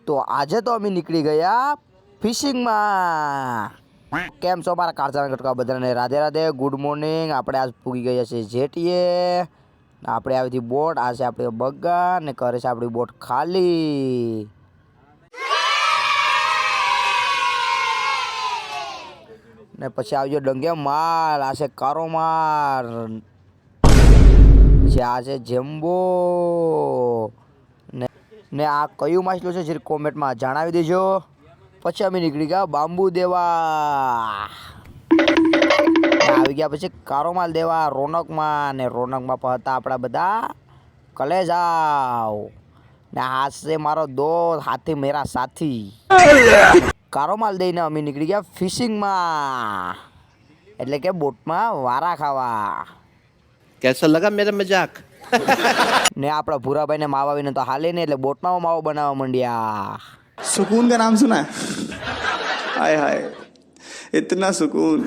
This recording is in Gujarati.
તો આજે તો અમે નીકળી ગયા ફિશિંગમાં. કેમ છો મારા કાળજાના કટકા બધાને? Radhe Radhe, good morning. આપણે આજ પૂગી ગયા છે જેટીએ. આપણે આવી હતી બોટ, આ છે આપણે બગા ને કરે છે આપણી બોટ ખાલી. ને પછી આવજો ડંગે માલ, આ છે કારો માર, પછી આ છે જેમ્બો. ને આ કયું માછલું છે જે કોમેન્ટમાં જણાવી દેજો. પછી અમે નીકળી ગયા બાંબુ દેવા. આવી ગયા પછી કારો માલ દેવા રોનકમાં, ને રોનકમાં પણ હતા આપણા બધા કલેજાવ. ને આ છે મારો દોસ્ત, હાથી મેરા સાથી. કારો માલ દઈને અમે નીકળી ગયા ફિશિંગમાં, એટલે કે બોટમાં વારા ખાવા. कैसा लगा मेरा मजाक? ને આપણા ભૂરાભાઈને માવા આવીને તો હાલે ને, એટલે બોટમાં માવો બનાવવા માંડ્યા. सुकून का नाम सुना है? हाय हाय, इतना सुकून.